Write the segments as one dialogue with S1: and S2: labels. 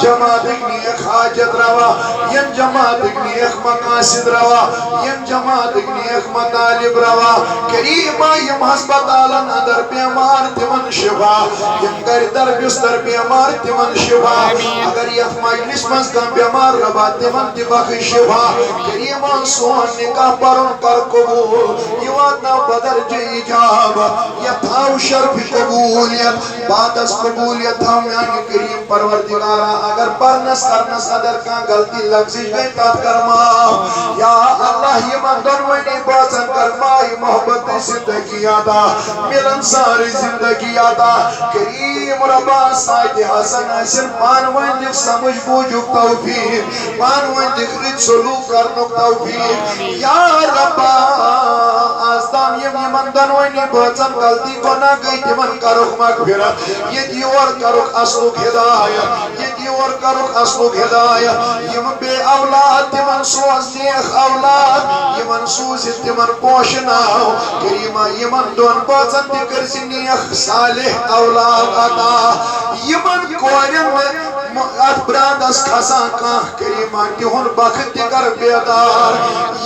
S1: جماعت نیک حاجت روا یم جماعت نیک مقاصد روا یم جماعت نیک مطالب روا کریما یم ہسپتالن اندر بیمار تمن شفا یم گر در بستر بیمار تمن شفا اگر یت مجلس مز کم بیمار ربا تمن تبخ شفا کریما سون نکاح پرن کر قبول یواتنا بدر ایجاب یتھاو شرف قبولیت بعد از قبولیت ہم یعنی کریم پروردگارا اگر پرنس کرنس ادر کان غلطی لفظی گئی تات کرما یا اللہ یہ مندن ونی بازن کرما یہ محبت زندگی آتا ملن ساری زندگی آتا کریم ربا سائد حسن حسن پانوان دکھ سمجھ بوجھک توفیق پانوان دکھ رج سلوک کرنک توفیق یا ربا آستان یم یمن ونی بازن غلطی گناہ گئی تمن کرک مغفرت یہ دیور کرک اصلک ہدایت یہ دیور کرک اصلک ہدایت یم بے اولاد تمن سوز نیک اولاد یمن سوز تمن پوشناو کریما یمن دون بازن تکرسی نیک صالح اولاد عطا یمن کورن ات برادس کھسان کان کریما تہن بخت تکر بیدار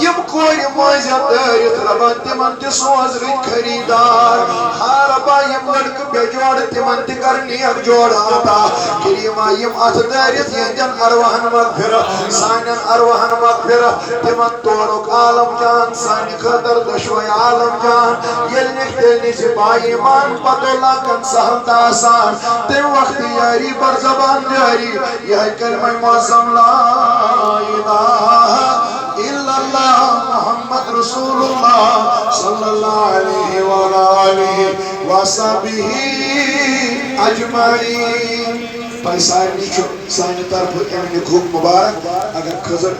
S1: یم کور موزت دارت ربا تمن تسوز رت خریدار ہاں ربا یم لڑک بے جوڑ تمن تکر نیک جوڑ آتا کریما یم ات دارت یہدن ارواحن مغفرت سانن ارواحن مغفرت تمن تورک عالم جان سانی خطر دشوی عالم جان یل نکتنی سپاہی ایمان پتو لاکن سہل آسان تم وقت یاری پر زبان جاری یہ کلمہ معظم لا الہ الا اللہ محمد رسول اللہ صلی اللہ علیہ وآلہ وصحبہ اجمعین. تۄہہِ سارنٕے چھُ سانہِ طرفہٕ اَمہِ خوب مبارک اگر خضر